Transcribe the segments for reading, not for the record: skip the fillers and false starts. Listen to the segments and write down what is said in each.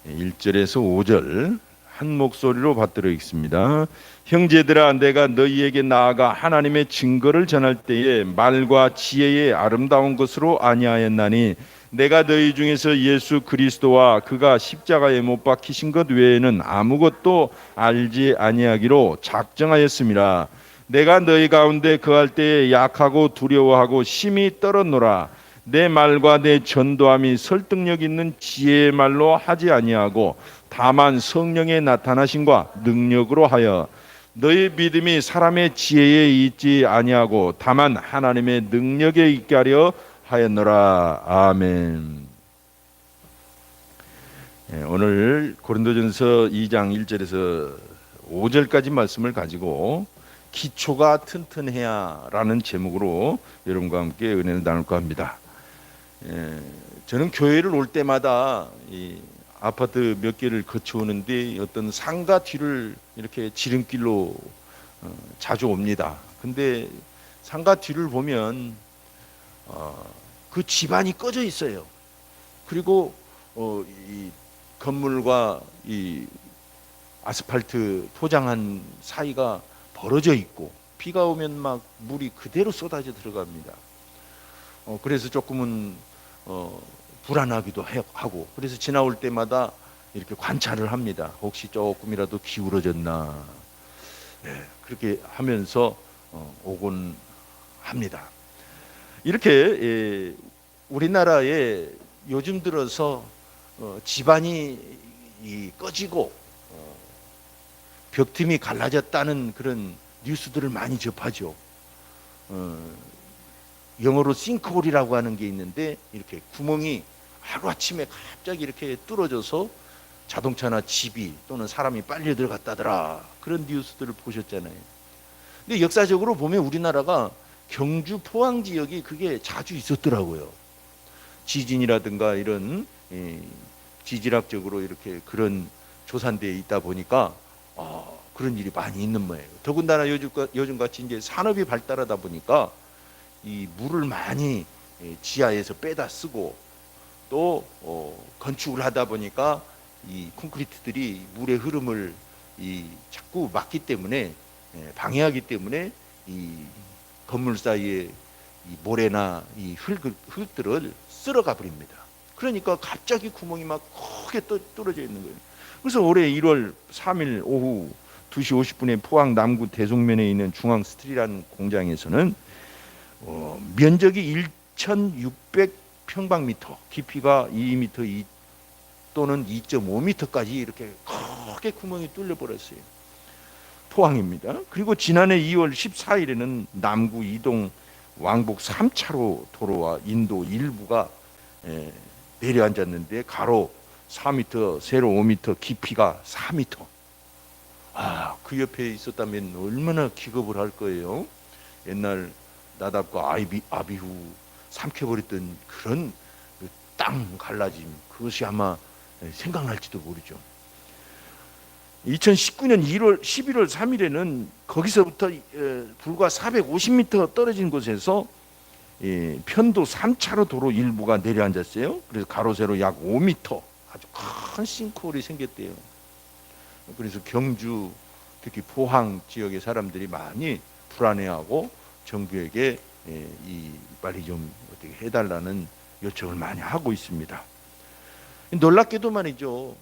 1절에서 5절 한 목소리로 받들어 읽습니다. 형제들아, 내가 너희에게 나아가 하나님의 증거를 전할 때에 말과 지혜의 아름다운 것으로 아니하였나니 내가 너희 중에서 예수 그리스도와 그가 십자가에 못 박히신 것 외에는 아무것도 알지 아니하기로 작정하였습니다. 내가 너희 가운데 거할 때에 약하고 두려워하고 심히 떨었노라. 내 말과 내 전도함이 설득력 있는 지혜의 말로 하지 아니하고 다만 성령의 나타나심과 능력으로 하여 너희 믿음이 사람의 지혜에 있지 아니하고 다만 하나님의 능력에 있게 하려 하였노라. 아멘. 오늘 고린도전서 2장 1절에서 5절까지 말씀을 가지고 기초가 튼튼해야 라는 제목으로 여러분과 함께 은혜를 나눌까 합니다. 저는 교회를 올 때마다 이 아파트 몇 개를 거쳐오는데 어떤 상가 뒤를 이렇게 지름길로 자주 옵니다. 근데 상가 뒤를 보면 그 집안이 꺼져 있어요. 그리고 이 건물과 이 아스팔트 포장한 사이가 벌어져 있고 비가 오면 막 물이 그대로 쏟아져 들어갑니다. 그래서 조금은 불안하기도 하고, 그래서 지나올 때마다 이렇게 관찰을 합니다. 혹시 조금이라도 기울어졌나. 그렇게 하면서 오곤 합니다. 이렇게 우리나라에 요즘 들어서 집안이 꺼지고 벽틈이 갈라졌다는 그런 뉴스들을 많이 접하죠. 영어로 싱크홀이라고 하는 게 있는데 이렇게 구멍이 하루아침에 갑자기 이렇게 뚫어져서 자동차나 집이 또는 사람이 빨려 들어갔다더라, 그런 뉴스들을 보셨잖아요. 근데 역사적으로 보면 우리나라가 경주 포항 지역이 그게 자주 있었더라고요. 지진이라든가 이런 지질학적으로 이렇게 그런 조산대에 있다 보니까 그런 일이 많이 있는 모양이에요. 더군다나 요즘같이 이제 산업이 발달하다 보니까 이 물을 많이 지하에서 빼다 쓰고 또 건축을 하다 보니까 이 콘크리트들이 물의 흐름을 자꾸 막기 때문에, 방해하기 때문에 이 건물 사이에 이 모래나 이 흙들을 쓸어가 버립니다. 그러니까 갑자기 구멍이 막 크게 뚫어져 있는 거예요. 그래서 올해 1월 3일 오후 2시 50분에 포항 남구 대송면에 있는 중앙스틸이라는 공장에서는 면적이 1,600평방미터, 깊이가 2m 또는 2.5m까지 이렇게 크게 구멍이 뚫려 버렸어요. 포항입니다. 그리고 지난해 2월 14일에는 남구 이동 왕복 3차로 도로와 인도 일부가 내려앉았는데 가로 4m, 세로 5m, 깊이가 4m. 그 옆에 있었다면 얼마나 기겁을 할 거예요. 옛날 나답과 아비후 삼켜버렸던 그런 땅 갈라짐, 그것이 아마 생각날지도 모르죠. 2019년 11월 3일에는 거기서부터 불과 450m 떨어진 곳에서 편도 3차로 도로 일부가 내려앉았어요. 그래서 가로 세로 약 5m 아주 큰 싱크홀이 생겼대요. 그래서 경주, 특히 포항 지역의 사람들이 많이 불안해하고 정부에게 빨리 좀 어떻게 해달라는 요청을 많이 하고 있습니다. 놀랍게도 말이죠,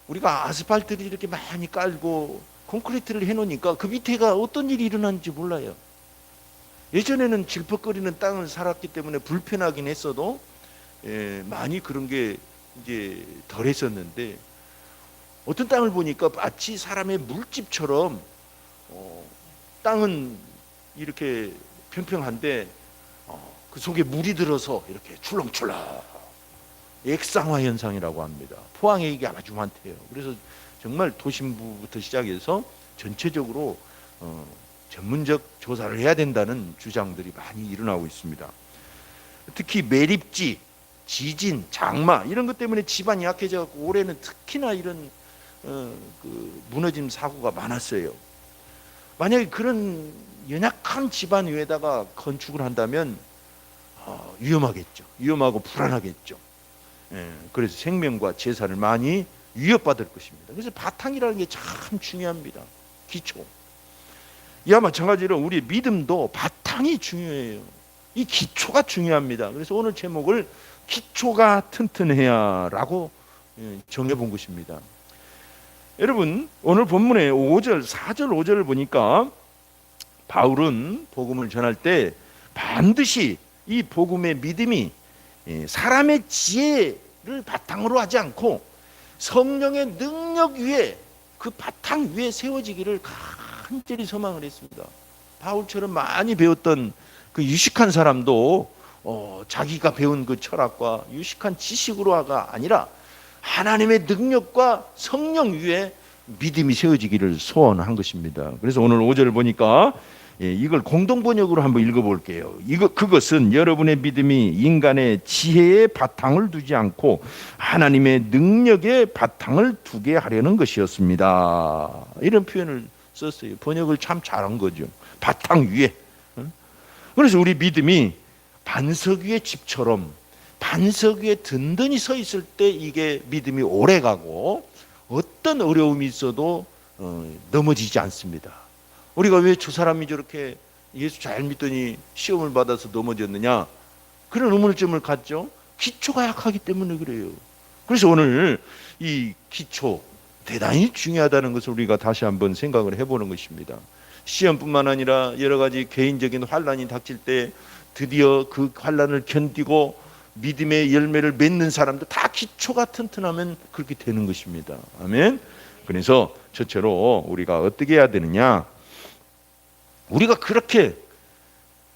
우리가 아스팔트를 이렇게 많이 깔고 콘크리트를 해놓으니까 그 밑에가 어떤 일이 일어나는지 몰라요. 예전에는 질퍽거리는 땅을 살았기 때문에 불편하긴 했어도 많이 그런 게 이제 덜 했었는데, 어떤 땅을 보니까 마치 사람의 물집처럼 땅은 이렇게 평평한데 그 속에 물이 들어서 이렇게 출렁출렁, 액상화 현상이라고 합니다. 포항에 이게 아주 많대요. 그래서 정말 도심부부터 시작해서 전체적으로 전문적 조사를 해야 된다는 주장들이 많이 일어나고 있습니다. 특히 매립지, 지진, 장마 이런 것 때문에 집안이 약해져 갖고 올해는 특히나 이런 그 무너짐 사고가 많았어요. 만약에 그런 연약한 집안 위에다가 건축을 한다면 위험하겠죠. 위험하고 불안하겠죠. 그래서 생명과 재산을 많이 위협받을 것입니다. 그래서 바탕이라는 게 참 중요합니다. 기초. 이와 마찬가지로 우리 믿음도 바탕이 중요해요. 이 기초가 중요합니다. 그래서 오늘 제목을 기초가 튼튼해야 라고 정해본 것입니다. 여러분, 오늘 본문의 5절, 4절, 5절을 보니까 바울은 복음을 전할 때 반드시 이 복음의 믿음이 사람의 지혜를 바탕으로 하지 않고 성령의 능력 위에, 그 바탕 위에 세워지기를 간절히 소망을 했습니다. 바울처럼 많이 배웠던 그 유식한 사람도 자기가 배운 그 철학과 유식한 지식으로가 아니라 하나님의 능력과 성령 위에 믿음이 세워지기를 소원한 것입니다. 그래서 오늘 5절을 보니까 이걸 공동번역으로 한번 읽어볼게요. 그것은 여러분의 믿음이 인간의 지혜의 바탕을 두지 않고 하나님의 능력의 바탕을 두게 하려는 것이었습니다. 이런 표현을 썼어요. 번역을 참 잘한 거죠. 바탕 위에. 그래서 우리 믿음이 반석 위의 집처럼 반석 위에 든든히 서 있을 때 이게 믿음이 오래가고 어떤 어려움이 있어도 넘어지지 않습니다. 우리가 왜 저 사람이 저렇게 예수 잘 믿더니 시험을 받아서 넘어졌느냐, 그런 의문점을 갖죠. 기초가 약하기 때문에 그래요. 그래서 오늘 이 기초 대단히 중요하다는 것을 우리가 다시 한번 생각을 해보는 것입니다. 시험뿐만 아니라 여러 가지 개인적인 환난이 닥칠 때 드디어 그 환난을 견디고 믿음의 열매를 맺는 사람들 다 기초가 튼튼하면 그렇게 되는 것입니다. 아멘. 그래서 저처럼 우리가 어떻게 해야 되느냐, 우리가 그렇게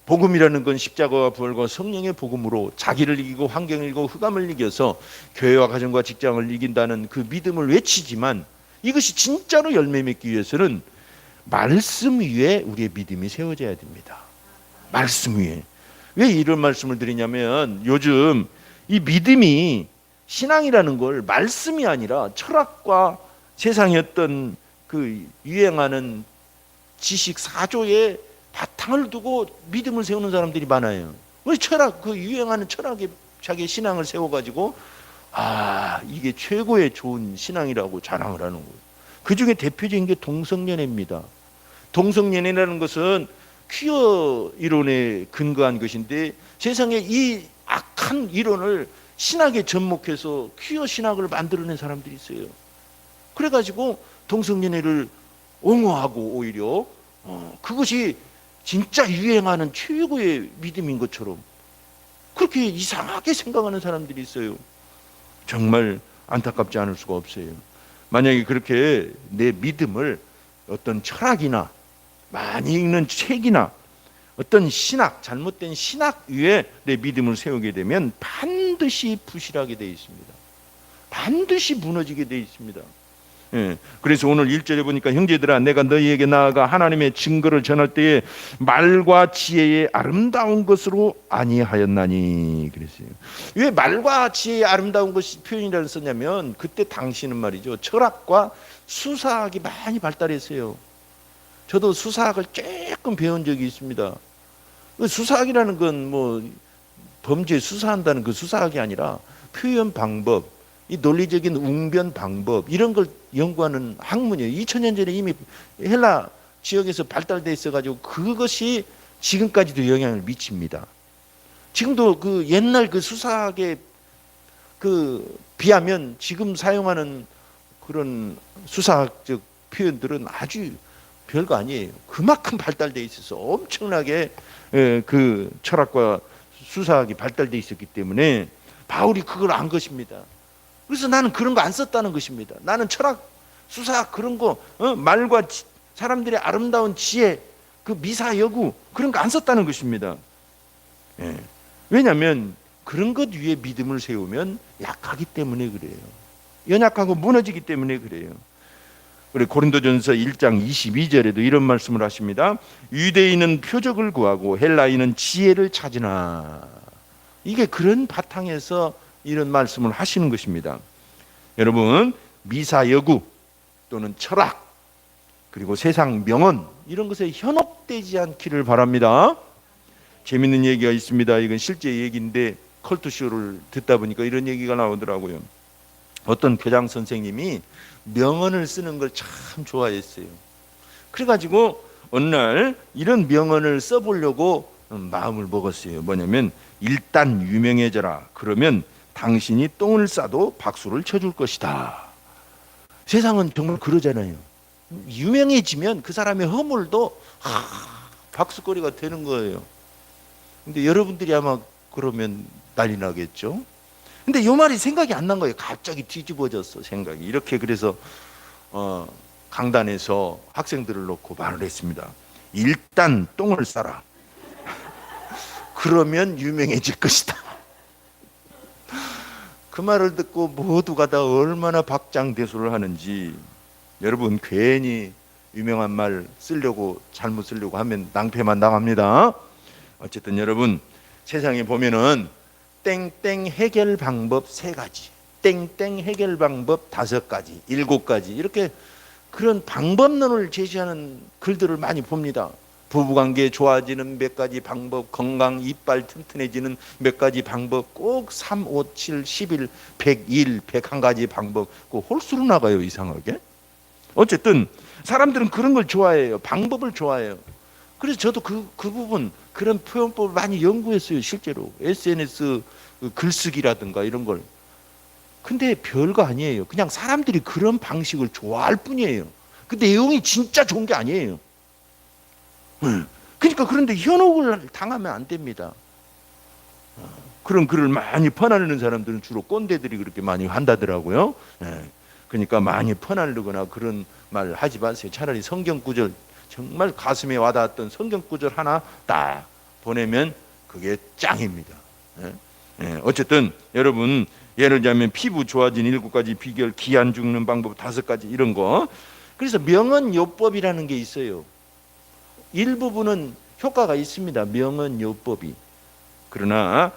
복음이라는 건 십자가와 부활과 성령의 복음으로 자기를 이기고 환경을 이기고 흑암을 이겨서 교회와 가정과 직장을 이긴다는 그 믿음을 외치지만 이것이 진짜로 열매 맺기 위해서는 말씀 위에 우리의 믿음이 세워져야 됩니다. 말씀 위에. 왜 이런 말씀을 드리냐면 요즘 이 믿음이, 신앙이라는 걸 말씀이 아니라 철학과 세상의 어떤 그 유행하는 지식 사조에 바탕을 두고 믿음을 세우는 사람들이 많아요. 왜 철학, 그 유행하는 철학에 자기 신앙을 세워가지고 이게 최고의 좋은 신앙이라고 자랑을 하는 거예요. 그 중에 대표적인 게 동성연애입니다. 동성연애라는 것은 퀴어 이론에 근거한 것인데 세상에 이 악한 이론을 신학에 접목해서 퀴어 신학을 만들어낸 사람들이 있어요. 그래가지고 동성연애를 옹호하고 오히려 그것이 진짜 유행하는 최고의 믿음인 것처럼 그렇게 이상하게 생각하는 사람들이 있어요. 정말 안타깝지 않을 수가 없어요. 만약에 그렇게 내 믿음을 어떤 철학이나 많이 읽는 책이나 어떤 신학, 잘못된 신학 위에 내 믿음을 세우게 되면 반드시 부실하게 되어 있습니다. 반드시 무너지게 되어 있습니다. 그래서 오늘 1절에 보니까 형제들아 내가 너희에게 나아가 하나님의 증거를 전할 때에 말과 지혜의 아름다운 것으로 아니하였나니 그랬어요. 왜 말과 지혜의 아름다운 것이 표현이라고 썼냐면 그때 당시는 말이죠, 철학과 수사학이 많이 발달했어요. 저도 수사학을 조금 배운 적이 있습니다. 수사학이라는 건 뭐 범죄 수사한다는 그 수사학이 아니라 표현 방법, 이 논리적인 웅변 방법, 이런 걸 연구하는 학문이에요. 2000년 전에 이미 헬라 지역에서 발달돼 있어가지고 그것이 지금까지도 영향을 미칩니다. 지금도 그 옛날 그 수사학에 그 비하면 지금 사용하는 그런 수사학적 표현들은 아주 별거 아니에요. 그만큼 발달돼 있어서 엄청나게 그 철학과 수사학이 발달돼 있었기 때문에 바울이 그걸 안 것입니다. 그래서 나는 그런 거 안 썼다는 것입니다. 나는 철학, 수사학 그런 거 말과 사람들의 아름다운 지혜, 그 미사여구 그런 거 안 썼다는 것입니다. 왜냐하면 그런 것 위에 믿음을 세우면 약하기 때문에 그래요. 연약하고 무너지기 때문에 그래요. 우리 고린도전서 1장 22절에도 이런 말씀을 하십니다. 유대인은 표적을 구하고 헬라인은 지혜를 찾으나. 이게 그런 바탕에서 이런 말씀을 하시는 것입니다. 여러분, 미사여구 또는 철학 그리고 세상 명언 이런 것에 현혹되지 않기를 바랍니다. 재밌는 얘기가 있습니다. 이건 실제 얘기인데 컬투쇼를 듣다 보니까 이런 얘기가 나오더라고요. 어떤 교장 선생님이 명언을 쓰는 걸 참 좋아했어요. 그래가지고 어느 날 이런 명언을 써보려고 마음을 먹었어요. 뭐냐면 일단 유명해져라. 그러면 당신이 똥을 싸도 박수를 쳐줄 것이다. 세상은 정말 그러잖아요. 유명해지면 그 사람의 허물도 박수거리가 되는 거예요. 근데 여러분들이 아마 그러면 난리 나겠죠. 근데 이 말이 생각이 안 난 거예요. 갑자기 뒤집어졌어 생각이. 이렇게 그래서 강단에서 학생들을 놓고 말을 했습니다. 일단 똥을 싸라. 그러면 유명해질 것이다. 그 말을 듣고 모두가 다 얼마나 박장대소를 하는지. 여러분 괜히 유명한 말 쓰려고 잘못 쓰려고 하면 낭패만 당합니다. 어쨌든 여러분 세상에 보면은 땡땡 해결 방법 3가지, 땡땡 해결 방법 5가지, 7가지 이렇게 그런 방법론을 제시하는 글들을 많이 봅니다. 부부관계 좋아지는 몇 가지 방법, 건강 이빨 튼튼해지는 몇 가지 방법, 꼭 3, 5, 7, 11, 101, 101가지 방법, 그 홀수로 나가요 이상하게. 어쨌든 사람들은 그런 걸 좋아해요. 방법을 좋아해요. 그래서 저도 그 부분 그런 표현법을 많이 연구했어요. 실제로 SNS 글쓰기라든가 이런 걸. 근데 별거 아니에요. 그냥 사람들이 그런 방식을 좋아할 뿐이에요. 그 내용이 진짜 좋은 게 아니에요. 그러니까 그런데 현혹을 당하면 안 됩니다. 그런 글을 많이 퍼나르는 사람들은 주로 꼰대들이 그렇게 많이 한다더라고요. 그러니까 많이 퍼나르거나 그런 말 하지 마세요. 차라리 성경 구절, 정말 가슴에 와닿았던 성경 구절 하나 딱 보내면 그게 짱입니다. 어쨌든 여러분 예를 들자면 피부 좋아진 7가지 비결, 기 안 죽는 방법 5가지 이런 거. 그래서 명언요법이라는 게 있어요. 일부분은 효과가 있습니다. 명언요법이. 그러나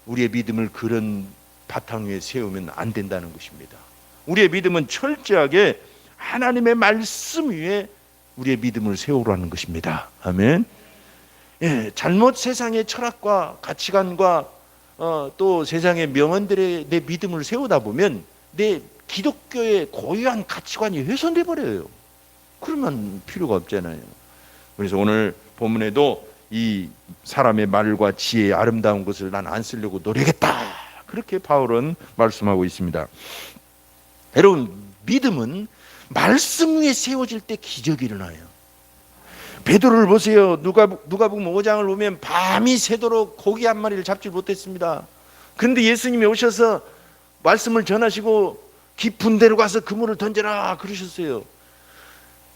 우리의 믿음을 그런 바탕 위에 세우면 안 된다는 것입니다. 우리의 믿음은 철저하게 하나님의 말씀 위에 우리의 믿음을 세우라는 것입니다. 아멘. 잘못 세상의 철학과 가치관과 또 세상의 명언들에 내 믿음을 세우다 보면 내 기독교의 고유한 가치관이 훼손돼 버려요. 그러면 필요가 없잖아요. 그래서 오늘 본문에도 이 사람의 말과 지혜의 아름다운 것을 난 안 쓰려고 노력했다. 그렇게 바울은 말씀하고 있습니다. 여러분 믿음은 말씀 위에 세워질 때 기적이 일어나요. 베드로를 보세요. 누가복음 5장을 보면 밤이 새도록 고기 한 마리를 잡지 못했습니다. 그런데 예수님이 오셔서 말씀을 전하시고 깊은 데로 가서 그물을 던져라 그러셨어요.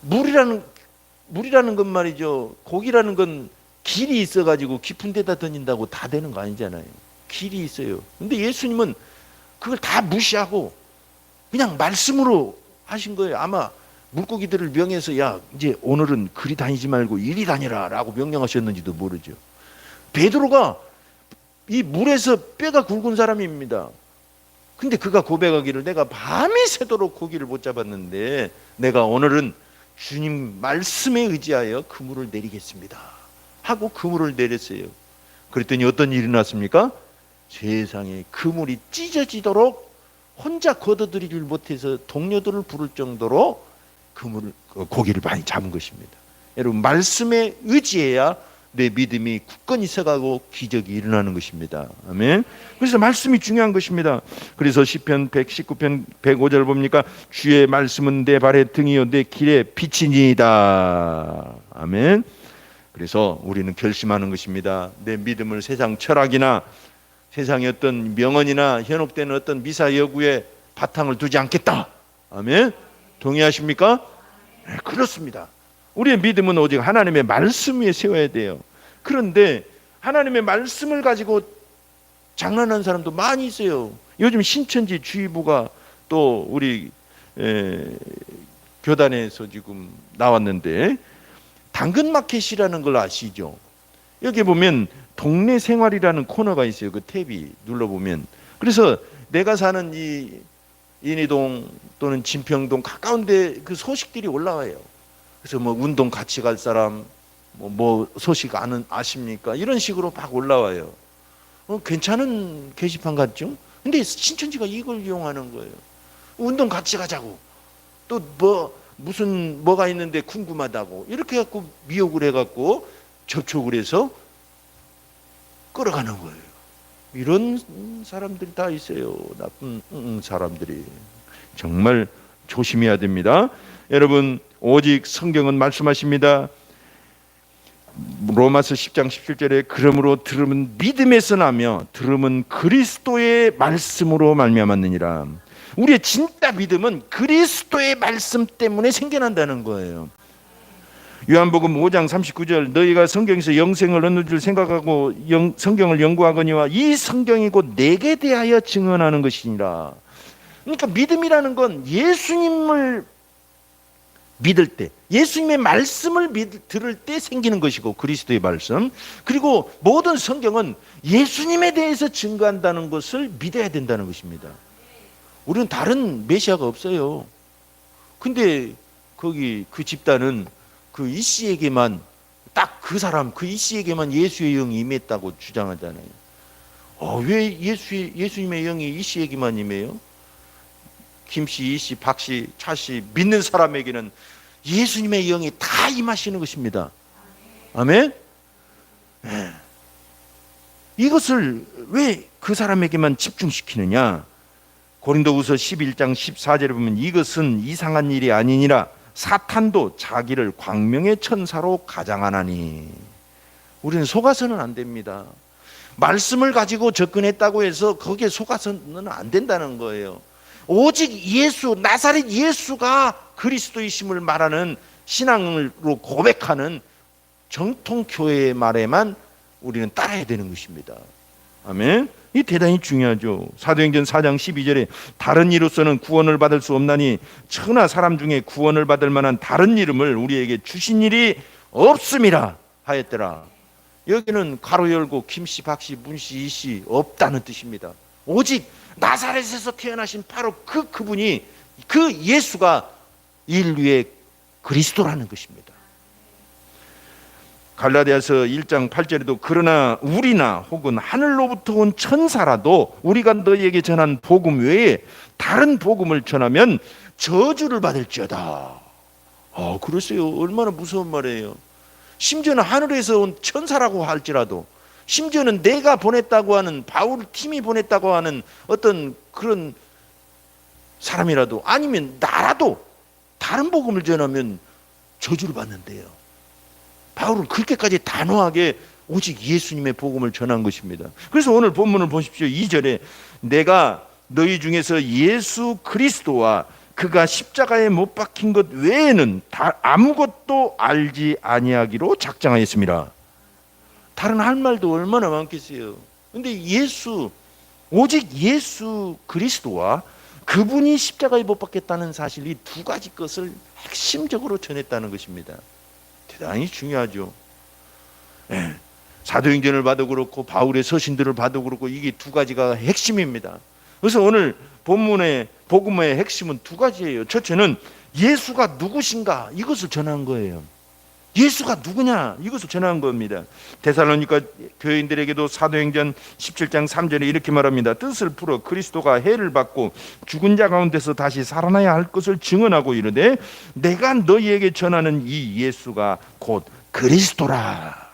물이라는 건 말이죠. 고기라는 건 길이 있어가지고 깊은 데다 던진다고 다 되는 거 아니잖아요. 길이 있어요. 근데 예수님은 그걸 다 무시하고 그냥 말씀으로 하신 거예요. 아마 물고기들을 명해서 야 이제 오늘은 그리 다니지 말고 이리 다니라 라고 명령하셨는지도 모르죠. 베드로가 이 물에서 뼈가 굵은 사람입니다. 근데 그가 고백하기를 내가 밤이 새도록 고기를 못 잡았는데 내가 오늘은 주님 말씀에 의지하여 그물을 내리겠습니다 하고 그물을 내렸어요. 그랬더니 어떤 일이 났습니까? 세상에 그물이 찢어지도록 혼자 걷어들이질 못해서 동료들을 부를 정도로 고기를 많이 잡은 것입니다. 여러분 말씀에 의지해야 내 믿음이 굳건히 서가고 기적이 일어나는 것입니다. 아멘. 그래서 말씀이 중요한 것입니다. 그래서 시편 119편 105절 봅니까? 주의 말씀은 내 발의 등이요 내 길의 빛이니이다. 아멘. 그래서 우리는 결심하는 것입니다. 내 믿음을 세상 철학이나 세상의 어떤 명언이나 현혹되는 어떤 미사여구에 바탕을 두지 않겠다. 아멘. 동의하십니까? 네, 그렇습니다. 우리의 믿음은 오직 하나님의 말씀 위에 세워야 돼요. 그런데 하나님의 말씀을 가지고 장난하는 사람도 많이 있어요. 요즘 신천지 주의부가 또 우리 교단에서 지금 나왔는데 당근마켓이라는 걸 아시죠? 여기 보면 동네 생활이라는 코너가 있어요. 그 탭이 눌러보면. 그래서 내가 사는 이 인이동 또는 진평동 가까운데 그 소식들이 올라와요. 그래서 뭐 운동 같이 갈 사람 뭐 소식 아십니까? 이런 식으로 막 올라와요. 괜찮은 게시판 같죠? 근데 신천지가 이걸 이용하는 거예요. 운동 같이 가자고. 또 무슨 뭐가 있는데 궁금하다고. 이렇게 해갖고 미혹을 해갖고 접촉을 해서 끌어가는 거예요. 이런 사람들이 다 있어요. 나쁜 사람들이. 정말 조심해야 됩니다. 여러분, 오직 성경은 말씀하십니다. 로마서 10장 17절에 그러므로 들음은 믿음에서 나며 들음은 그리스도의 말씀으로 말미암았느니라. 우리의 진짜 믿음은 그리스도의 말씀 때문에 생겨난다는 거예요. 요한복음 5장 39절 너희가 성경에서 영생을 얻는 줄 생각하고 성경을 연구하거니와 이 성경이 곧 내게 대하여 증언하는 것이니라. 그러니까 믿음이라는 건 예수님을 믿을 때, 예수님의 말씀을 들을 때 생기는 것이고, 그리스도의 말씀. 그리고 모든 성경은 예수님에 대해서 증거한다는 것을 믿어야 된다는 것입니다. 우리는 다른 메시아가 없어요. 근데 거기 그 집단은 그 이씨에게만, 딱 그 사람, 그 이씨에게만 예수의 영이 임했다고 주장하잖아요. 왜 예수님의 영이 이씨에게만 임해요? 김씨, 이씨, 박씨, 차씨 믿는 사람에게는 예수님의 영이 다 임하시는 것입니다. 아멘? 네. 이것을 왜 그 사람에게만 집중시키느냐? 고린도후서 11장 14절에 보면 이것은 이상한 일이 아니니라 사탄도 자기를 광명의 천사로 가장하나니. 우리는 속아서는 안 됩니다. 말씀을 가지고 접근했다고 해서 거기에 속아서는 안 된다는 거예요. 오직 예수, 나사렛 예수가 그리스도이심을 말하는 신앙으로 고백하는 정통교회의 말에만 우리는 따라야 되는 것입니다. 아멘. 이 대단히 중요하죠. 사도행전 4장 12절에 다른 이로서는 구원을 받을 수 없나니 천하 사람 중에 구원을 받을 만한 다른 이름을 우리에게 주신 일이 없음이라 하였더라. 여기는 가로 열고 김씨, 박씨, 문씨, 이씨 없다는 뜻입니다. 오직 나사렛에서 태어나신 바로 그분이, 그 예수가 인류의 그리스도라는 것입니다. 갈라디아서 1장 8절에도 그러나 우리나 혹은 하늘로부터 온 천사라도 우리가 너희에게 전한 복음 외에 다른 복음을 전하면 저주를 받을지어다. 그러세요. 얼마나 무서운 말이에요. 심지어는 하늘에서 온 천사라고 할지라도, 심지어는 내가 보냈다고 하는, 바울 팀이 보냈다고 하는 어떤 그런 사람이라도, 아니면 나라도 다른 복음을 전하면 저주를 받는데요. 바울은 그렇게까지 단호하게 오직 예수님의 복음을 전한 것입니다. 그래서 오늘 본문을 보십시오. 2절에 내가 너희 중에서 예수 그리스도와 그가 십자가에 못 박힌 것 외에는 아무것도 알지 아니하기로 작정하였습니다. 다른 할 말도 얼마나 많겠어요. 근데 오직 예수 그리스도와 그분이 십자가에 못 박혔다는 사실, 이 두 가지 것을 핵심적으로 전했다는 것입니다. 대단히 중요하죠. 네. 사도행전을 봐도 그렇고 바울의 서신들을 봐도 그렇고 이게 두 가지가 핵심입니다. 그래서 오늘 본문의 복음의 핵심은 두 가지예요. 첫째는 예수가 누구신가, 이것을 전한 거예요. 예수가 누구냐, 이것을 전한 겁니다. 데살로니가 교인들에게도 사도행전 17장 3절에 이렇게 말합니다. 뜻을 풀어 그리스도가 해를 받고 죽은 자 가운데서 다시 살아나야 할 것을 증언하고 이르되 내가 너희에게 전하는 이 예수가 곧 그리스도라.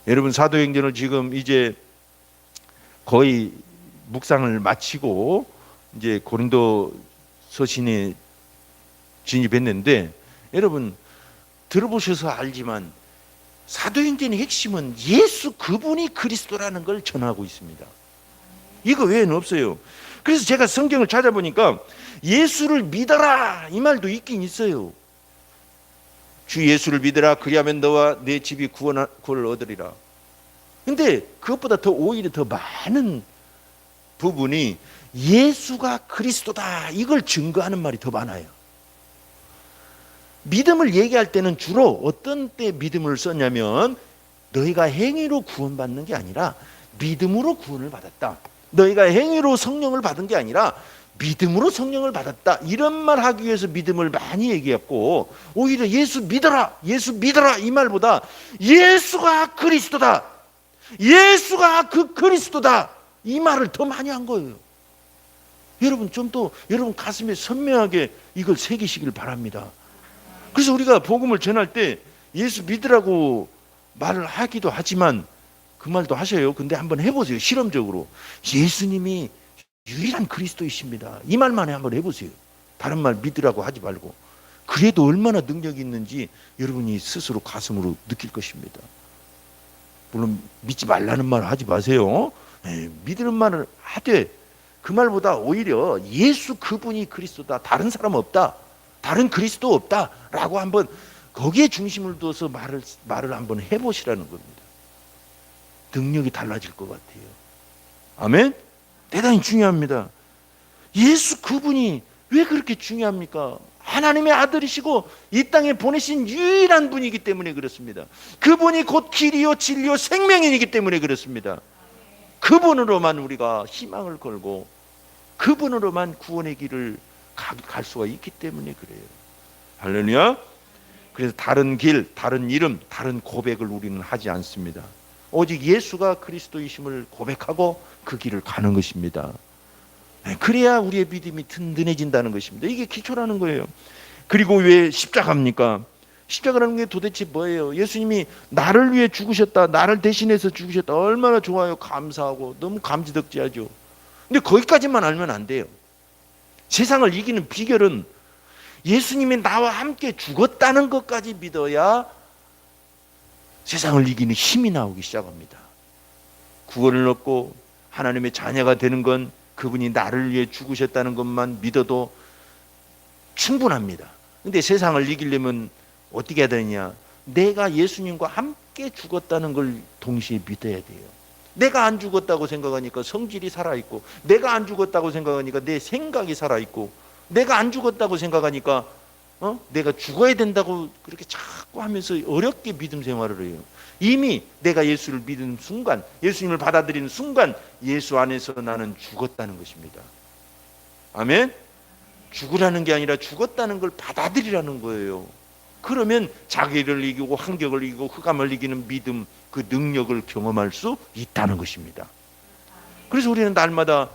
여러분, 사도행전을 지금 이제 거의 묵상을 마치고 이제 고린도 서신에 진입했는데, 여러분 들어보셔서 알지만 사도행전의 핵심은 예수 그분이 그리스도라는 걸 전하고 있습니다. 이거 외에는 없어요. 그래서 제가 성경을 찾아보니까 예수를 믿어라 이 말도 있긴 있어요. 주 예수를 믿어라 그리하면 너와 내 집이 구원을 얻으리라. 근데 그것보다 오히려 더 많은 부분이 예수가 그리스도다 이걸 증거하는 말이 더 많아요. 믿음을 얘기할 때는 주로 어떤 때 믿음을 썼냐면, 너희가 행위로 구원받는 게 아니라 믿음으로 구원을 받았다. 너희가 행위로 성령을 받은 게 아니라 믿음으로 성령을 받았다. 이런 말 하기 위해서 믿음을 많이 얘기했고, 오히려 예수 믿어라 이 말보다 예수가 그리스도다, 예수가 그 그리스도다 이 말을 더 많이 한 거예요. 여러분 좀 더 여러분 가슴에 선명하게 이걸 새기시길 바랍니다. 그래서 우리가 복음을 전할 때 예수 믿으라고 말을 하기도 하지만 그 말도 하셔요. 근데 한번 해보세요. 실험적으로. 예수님이 유일한 그리스도이십니다. 이 말만 한번 해보세요. 다른 말 믿으라고 하지 말고. 그래도 얼마나 능력이 있는지 여러분이 스스로 가슴으로 느낄 것입니다. 물론 믿지 말라는 말 하지 마세요. 믿는 말을 하되 그 말보다 오히려 예수 그분이 그리스도다. 다른 사람 없다. 다른 그리스도 없다. 라고 한번 거기에 중심을 두어서 말을 한번 해보시라는 겁니다. 능력이 달라질 것 같아요. 아멘? 대단히 중요합니다. 예수 그분이 왜 그렇게 중요합니까? 하나님의 아들이시고 이 땅에 보내신 유일한 분이기 때문에 그렇습니다. 그분이 곧 길이요 진리요 생명이기 때문에 그렇습니다. 그분으로만 우리가 희망을 걸고 그분으로만 구원의 길을 갈 수가 있기 때문에 그래요. 할렐루야. 그래서 다른 길, 다른 이름, 다른 고백을 우리는 하지 않습니다. 오직 예수가 그리스도이심을 고백하고 그 길을 가는 것입니다. 그래야 우리의 믿음이 든든해진다는 것입니다. 이게 기초라는 거예요. 그리고 왜 십자가입니까? 십자가라는 게 도대체 뭐예요? 예수님이 나를 위해 죽으셨다, 나를 대신해서 죽으셨다. 얼마나 좋아요. 감사하고 너무 감지덕지하죠. 근데 거기까지만 알면 안 돼요. 세상을 이기는 비결은 예수님이 나와 함께 죽었다는 것까지 믿어야 세상을 이기는 힘이 나오기 시작합니다. 구원을 얻고 하나님의 자녀가 되는 건 그분이 나를 위해 죽으셨다는 것만 믿어도 충분합니다. 근데 세상을 이기려면 어떻게 해야 되느냐? 내가 예수님과 함께 죽었다는 걸 동시에 믿어야 돼요. 내가 안 죽었다고 생각하니까 성질이 살아있고, 내가 안 죽었다고 생각하니까 내 생각이 살아있고, 내가 안 죽었다고 생각하니까 내가 죽어야 된다고 그렇게 자꾸 하면서 어렵게 믿음 생활을 해요. 이미 내가 예수를 믿은 순간, 예수님을 받아들이는 순간 예수 안에서 나는 죽었다는 것입니다. 아멘? 죽으라는 게 아니라 죽었다는 걸 받아들이라는 거예요. 그러면 자기를 이기고 환경을 이기고 흑암을 이기는 믿음, 그 능력을 경험할 수 있다는 것입니다. 그래서 우리는 날마다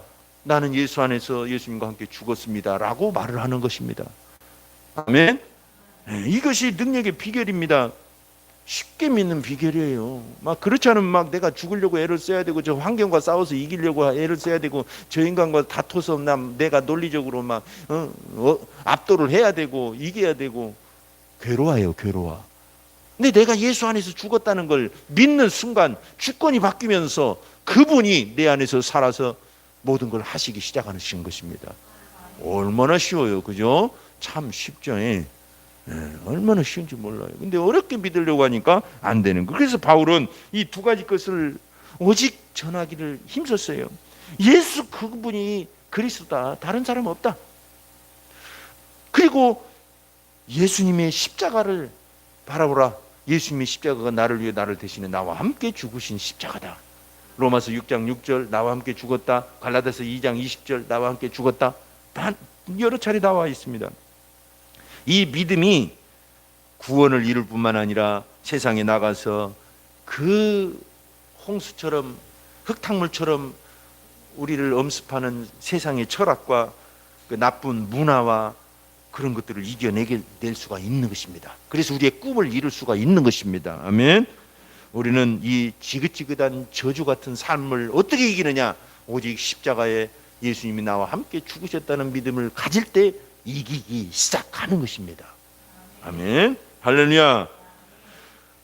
나는 예수 안에서 예수님과 함께 죽었습니다 라고 말을 하는 것입니다. 아멘? 이것이 능력의 비결입니다. 쉽게 믿는 비결이에요. 막 그렇지 않으면 막 내가 죽으려고 애를 써야 되고 저 환경과 싸워서 이기려고 애를 써야 되고 저 인간과 다퉈서 내가 논리적으로 막 압도를 해야 되고 이겨야 되고 괴로워요. 괴로워. 근데 내가 예수 안에서 죽었다는 걸 믿는 순간 주권이 바뀌면서 그분이 내 안에서 살아서 모든 걸 하시기 시작하는 것입니다. 얼마나 쉬워요. 그죠? 참 쉽죠. 얼마나 쉬운지 몰라요. 근데 어렵게 믿으려고 하니까 안 되는 거예요. 그래서 바울은 이 두 가지 것을 오직 전하기를 힘썼어요. 예수 그분이 그리스도다. 다른 사람 없다. 그리고 예수님의 십자가를 바라보라. 예수님의 십자가가 나를 위해 나를 대신해 나와 함께 죽으신 십자가다. 로마서 6장 6절 나와 함께 죽었다. 갈라디아서 2장 20절 나와 함께 죽었다. 다 여러 차례 나와 있습니다. 이 믿음이 구원을 이룰 뿐만 아니라 세상에 나가서 그 홍수처럼 흙탕물처럼 우리를 엄습하는 세상의 철학과 그 나쁜 문화와 그런 것들을 이겨내게 될 수가 있는 것입니다. 그래서 우리의 꿈을 이룰 수가 있는 것입니다. 아멘. 우리는 이 지긋지긋한 저주 같은 삶을 어떻게 이기느냐? 오직 십자가에 예수님이 나와 함께 죽으셨다는 믿음을 가질 때 이기기 시작하는 것입니다. 아멘. 할렐루야.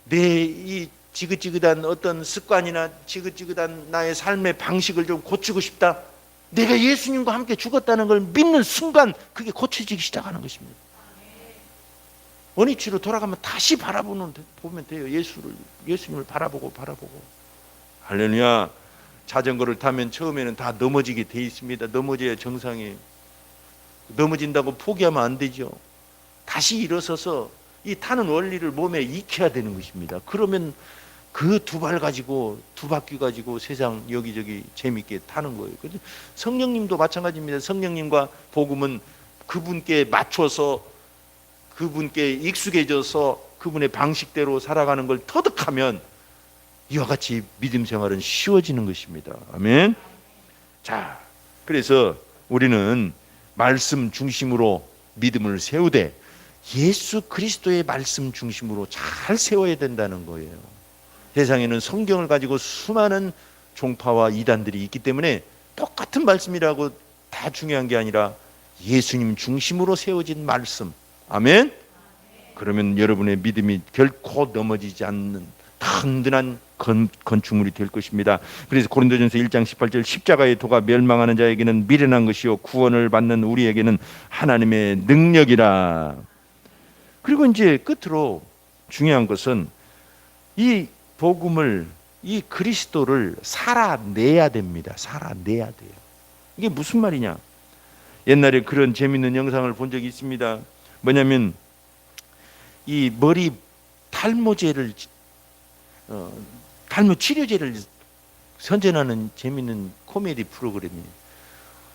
내 이 지긋지긋한 어떤 습관이나 지긋지긋한 나의 삶의 방식을 좀 고치고 싶다. 내가 예수님과 함께 죽었다는 걸 믿는 순간 그게 고쳐지기 시작하는 것입니다. 원위치로 돌아가면 다시 보면 돼요. 예수님을 바라보고. 할렐루야. 자전거를 타면 처음에는 다 넘어지게 돼 있습니다. 넘어져야 정상이에요. 넘어진다고 포기하면 안 되죠. 다시 일어서서 이 타는 원리를 몸에 익혀야 되는 것입니다. 그러면 그 두 바퀴 가지고 세상 여기저기 재밌게 타는 거예요. 성령님도 마찬가지입니다. 성령님과 복음은 그분께 맞춰서 그분께 익숙해져서 그분의 방식대로 살아가는 걸 터득하면 이와 같이 믿음 생활은 쉬워지는 것입니다. 아멘. 자, 그래서 우리는 말씀 중심으로 믿음을 세우되 예수 그리스도의 말씀 중심으로 잘 세워야 된다는 거예요. 세상에는 성경을 가지고 수많은 종파와 이단들이 있기 때문에 똑같은 말씀이라고 다 중요한 게 아니라 예수님 중심으로 세워진 말씀. 아멘. 그러면 여러분의 믿음이 결코 넘어지지 않는 든든한 건축물이 될 것입니다. 그래서 고린도전서 1장 18절 십자가의 도가 멸망하는 자에게는 미련한 것이요 구원을 받는 우리에게는 하나님의 능력이라. 그리고 이제 끝으로 중요한 것은 이 복음을, 이 그리스도를 살아내야 됩니다. 살아내야 돼요. 이게 무슨 말이냐? 옛날에 그런 재밌는 영상을 본 적이 있습니다. 뭐냐면 이 머리 탈모제를 탈모 치료제를 선전하는 재밌는 코미디 프로그램이에요.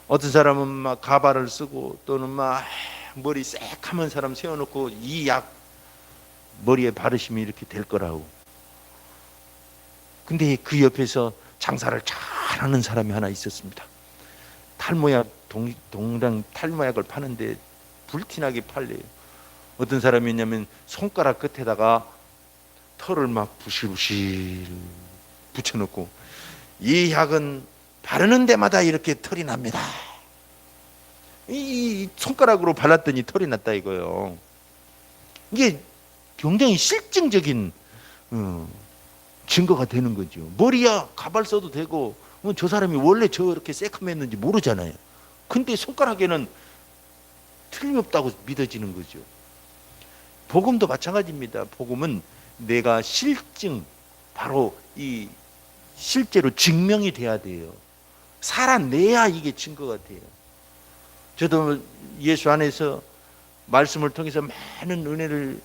어떤 사람은 막 가발을 쓰고 또는 막 머리 새카만 사람 세워놓고 이 약 머리에 바르시면 이렇게 될 거라고. 근데 그 옆에서 장사를 잘하는 사람이 하나 있었습니다. 탈모약 동당 탈모약을 파는데 불티나게 팔려요. 어떤 사람이냐면 손가락 끝에다가 털을 막 부실부실 붙여놓고 이 약은 바르는 데마다 이렇게 털이 납니다. 이 손가락으로 발랐더니 털이 났다 이거예요. 이게 굉장히 실증적인 증거가 되는 거죠. 머리야 가발 써도 되고 저 사람이 원래 저렇게 새카맸는지 모르잖아요. 근데 손가락에는 틀림없다고 믿어지는 거죠. 복음도 마찬가지입니다. 복음은 내가 실증, 바로 이 실제로 증명이 돼야 돼요. 살아내야 이게 증거가 돼요. 저도 예수 안에서 말씀을 통해서 많은 은혜를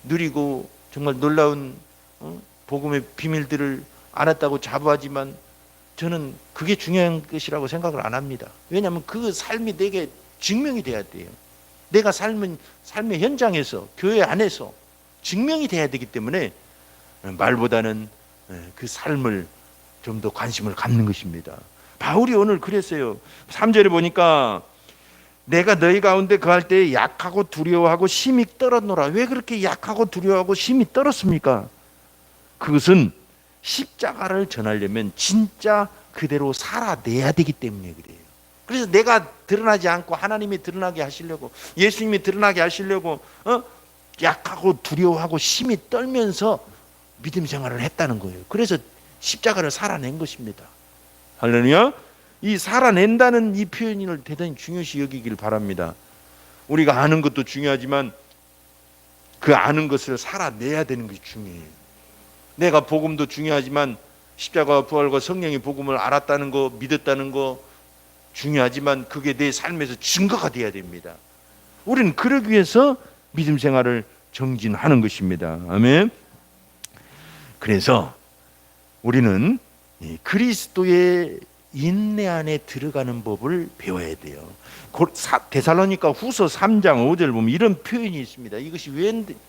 누리고 정말 놀라운 복음의 비밀들을 알았다고 자부하지만 저는 그게 중요한 것이라고 생각을 안 합니다. 왜냐하면 그 삶이 내게 증명이 돼야 돼요. 내가 삶의 현장에서, 교회 안에서 증명이 돼야 되기 때문에 말보다는 그 삶을 좀 더 관심을 갖는 것입니다. 바울이 오늘 그랬어요. 3절에 보니까 내가 너희 가운데 거할 때 약하고 두려워하고 심히 떨었노라. 왜 그렇게 약하고 두려워하고 심히 떨었습니까? 그것은 십자가를 전하려면 진짜 그대로 살아내야 되기 때문에 그래요. 그래서 내가 드러나지 않고 하나님이 드러나게 하시려고, 예수님이 드러나게 하시려고 약하고 두려워하고 심히 떨면서 믿음 생활을 했다는 거예요. 그래서 십자가를 살아낸 것입니다. 할렐루야. 이 살아낸다는 이 표현을 대단히 중요시 여기길 바랍니다. 우리가 아는 것도 중요하지만 그 아는 것을 살아내야 되는 것이 중요해요. 내가 복음도 중요하지만 십자가와 부활과 성령의 복음을 알았다는 거, 믿었다는 거 중요하지만 그게 내 삶에서 증거가 돼야 됩니다. 우리는 그러기 위해서 믿음 생활을 정진하는 것입니다. 아멘. 그래서 우리는 그리스도의 인내 안에 들어가는 법을 배워야 돼요. 데살로니가 후서 3장 5절 보면 이런 표현이 있습니다. 이것이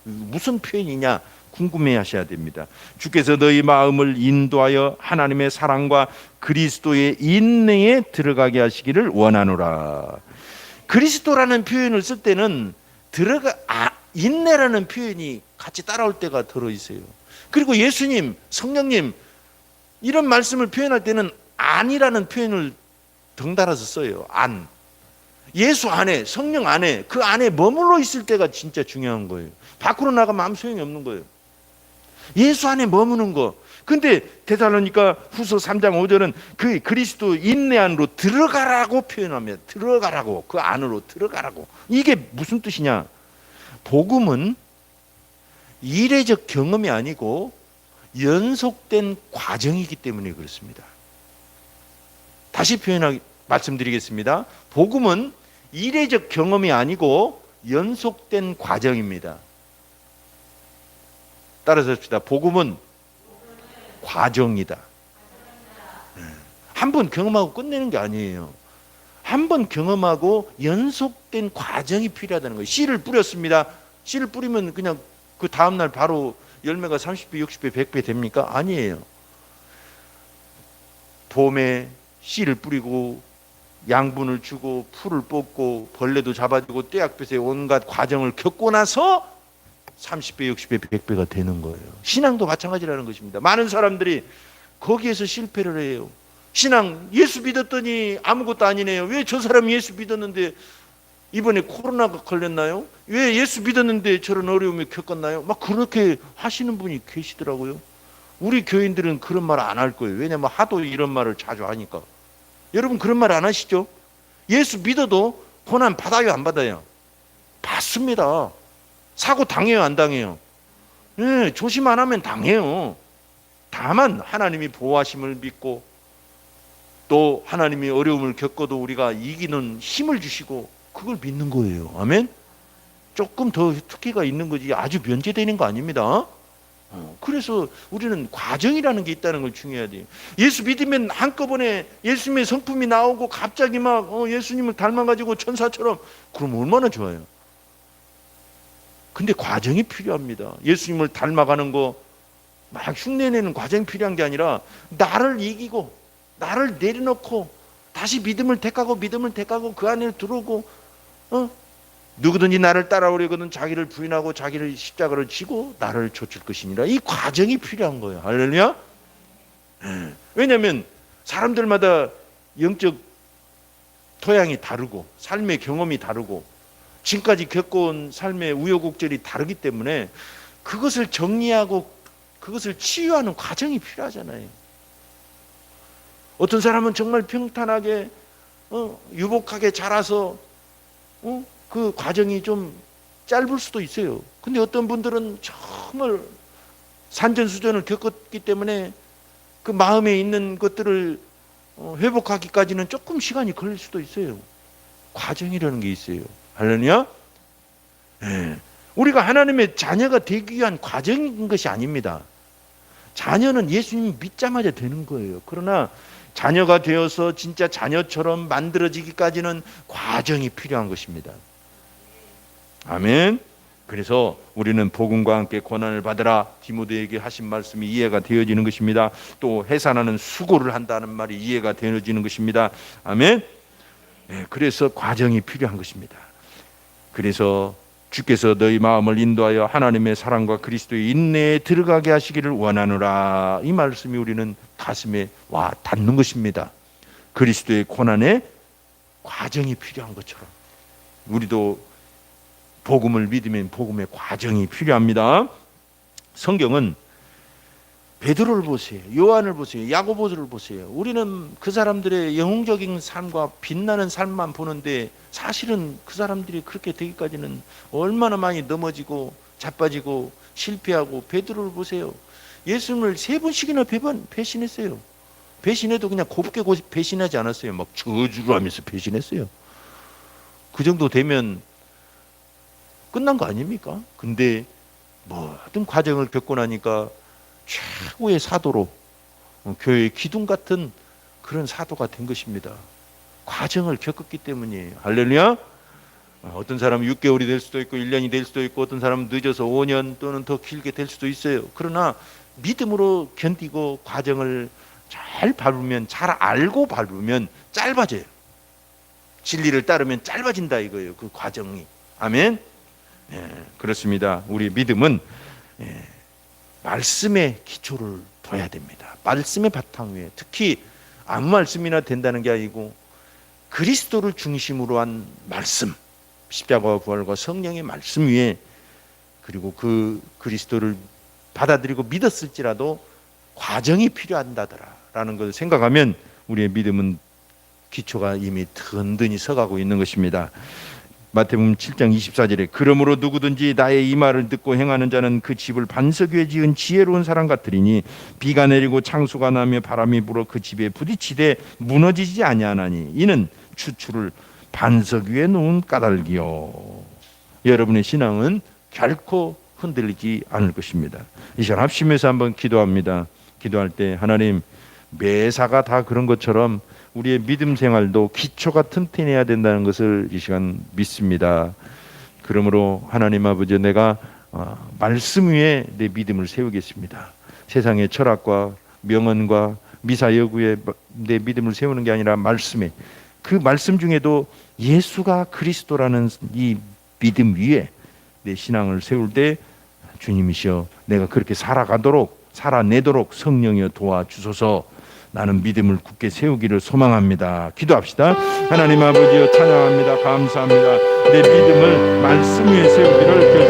무슨 표현이냐 궁금해 하셔야 됩니다. 주께서 너희 마음을 인도하여 하나님의 사랑과 그리스도의 인내에 들어가게 하시기를 원하노라. 그리스도라는 표현을 쓸 때는 인내라는 표현이 같이 따라올 때가 들어있어요. 그리고 예수님, 성령님 이런 말씀을 표현할 때는 안이라는 표현을 덩달아서 써요. 안. 예수 안에, 성령 안에, 그 안에 머물러 있을 때가 진짜 중요한 거예요. 밖으로 나가면 아무 소용이 없는 거예요. 예수 안에 머무는 거. 근데 데살로니가 후서 3장 5절은 그 그리스도 인내 안으로 들어가라고 표현합니다. 들어가라고. 그 안으로 들어가라고. 이게 무슨 뜻이냐? 복음은 이례적 경험이 아니고 연속된 과정이기 때문에 그렇습니다. 다시 말씀드리겠습니다. 복음은 이례적 경험이 아니고 연속된 과정입니다. 따라서 합시다. 복음은 과정이다. 한 번 경험하고 끝내는 게 아니에요. 한 번 경험하고 연속된 과정이 필요하다는 거예요. 씨를 뿌렸습니다. 씨를 뿌리면 그냥 그 다음날 바로 열매가 30배, 60배, 100배 됩니까? 아니에요. 봄에 씨를 뿌리고 양분을 주고 풀을 뽑고 벌레도 잡아주고 떼약볕에 온갖 과정을 겪고 나서 30배, 60배, 100배가 되는 거예요. 신앙도 마찬가지라는 것입니다. 많은 사람들이 거기에서 실패를 해요. 신앙, 예수 믿었더니 아무것도 아니네요. 왜 저 사람이 예수 믿었는데 이번에 코로나가 걸렸나요? 왜 예수 믿었는데 저런 어려움을 겪었나요? 막 그렇게 하시는 분이 계시더라고요. 우리 교인들은 그런 말 안 할 거예요. 왜냐면 하도 이런 말을 자주 하니까. 여러분 그런 말 안 하시죠? 예수 믿어도 고난 받아요, 안 받아요? 받습니다. 사고 당해요, 안 당해요? 네, 조심 안 하면 당해요. 다만 하나님이 보호하심을 믿고 또 하나님이 어려움을 겪어도 우리가 이기는 힘을 주시고 그걸 믿는 거예요. 아멘? 조금 더 특기가 있는 거지 아주 면제되는 거 아닙니다. 그래서 우리는 과정이라는 게 있다는 걸 중요해야 돼요. 예수 믿으면 한꺼번에 예수님의 성품이 나오고 갑자기 막 예수님을 닮아가지고 천사처럼 그럼 얼마나 좋아요. 근데 과정이 필요합니다. 예수님을 닮아가는 거 막 흉내내는 과정이 필요한 게 아니라 나를 이기고 나를 내려놓고 다시 믿음을 택하고 그 안에 들어오고 누구든지 나를 따라오려거든 자기를 부인하고 자기를 십자가를 지고 나를 좇을 것이니라. 이 과정이 필요한 거예요. 할렐루야. 왜냐하면 사람들마다 영적 토양이 다르고 삶의 경험이 다르고 지금까지 겪어온 삶의 우여곡절이 다르기 때문에 그것을 정리하고 그것을 치유하는 과정이 필요하잖아요. 어떤 사람은 정말 평탄하게 유복하게 자라서 그 과정이 좀 짧을 수도 있어요. 근데 어떤 분들은 정말 산전수전을 겪었기 때문에 그 마음에 있는 것들을 회복하기까지는 조금 시간이 걸릴 수도 있어요. 과정이라는 게 있어요. 할렐루야? 네. 우리가 하나님의 자녀가 되기 위한 과정인 것이 아닙니다. 자녀는 예수님 믿자마자 되는 거예요. 그러나 자녀가 되어서 진짜 자녀처럼 만들어지기까지는 과정이 필요한 것입니다. 아멘. 그래서 우리는 복음과 함께 고난을 받으라 디모데에게 하신 말씀이 이해가 되어지는 것입니다. 또 해산하는 수고를 한다는 말이 이해가 되어지는 것입니다. 아멘. 네, 그래서 과정이 필요한 것입니다. 그래서 주께서 너희 마음을 인도하여 하나님의 사랑과 그리스도의 인내에 들어가게 하시기를 원하노라. 이 말씀이 우리는 가슴에 와 닿는 것입니다. 그리스도의 고난에 과정이 필요한 것처럼 우리도 복음을 믿으면 복음의 과정이 필요합니다. 성경은 베드로를 보세요. 요한을 보세요. 야고보를 보세요. 우리는 그 사람들의 영웅적인 삶과 빛나는 삶만 보는데 사실은 그 사람들이 그렇게 되기까지는 얼마나 많이 넘어지고 자빠지고 실패하고. 베드로를 보세요. 예수님을 3번씩이나 배신했어요. 배신해도 그냥 곱게 배신하지 않았어요. 막 저주를 하면서 배신했어요. 그 정도 되면 끝난 거 아닙니까? 근데 모든 과정을 겪고 나니까 최고의 사도로 교회의 기둥 같은 그런 사도가 된 것입니다. 과정을 겪었기 때문이에요. 할렐루야. 어떤 사람은 6개월이 될 수도 있고 1년이 될 수도 있고 어떤 사람은 늦어서 5년 또는 더 길게 될 수도 있어요. 그러나 믿음으로 견디고 과정을 잘 밟으면, 잘 알고 밟으면 짧아져요. 진리를 따르면 짧아진다 이거예요. 그 과정이. 아멘. 그렇습니다. 우리 믿음은 말씀의 기초를 둬야 됩니다. 말씀의 바탕 위에, 특히 아무 말씀이나 된다는 게 아니고 그리스도를 중심으로 한 말씀, 십자가와 부활과 성령의 말씀 위에, 그리고 그 그리스도를 받아들이고 믿었을지라도 과정이 필요하다라는 것을 생각하면 우리의 믿음은 기초가 이미 든든히 서가고 있는 것입니다. 마태복음 7장 24절에 그러므로 누구든지 나의 이 말을 듣고 행하는 자는 그 집을 반석 위에 지은 지혜로운 사람 같으리니 비가 내리고 창수가 나며 바람이 불어 그 집에 부딪히되 무너지지 아니하나니 이는 추추를 반석 위에 놓은 까닭이요. 여러분의 신앙은 결코 흔들리지 않을 것입니다. 이 시간 합심해서 한번 기도합니다. 기도할 때 하나님, 매사가 다 그런 것처럼 우리의 믿음 생활도 기초가 튼튼해야 된다는 것을 이 시간 믿습니다. 그러므로 하나님 아버지, 내가 말씀 위에 내 믿음을 세우겠습니다. 세상의 철학과 명언과 미사여구에 내 믿음을 세우는 게 아니라 말씀에, 그 말씀 중에도 예수가 그리스도라는 이 믿음 위에 내 신앙을 세울 때 주님이시여 내가 그렇게 살아내도록 성령이여 도와주소서. 나는 믿음을 굳게 세우기를 소망합니다. 기도합시다. 하나님 아버지여 찬양합니다. 감사합니다. 내 믿음을 말씀 위에 세우기를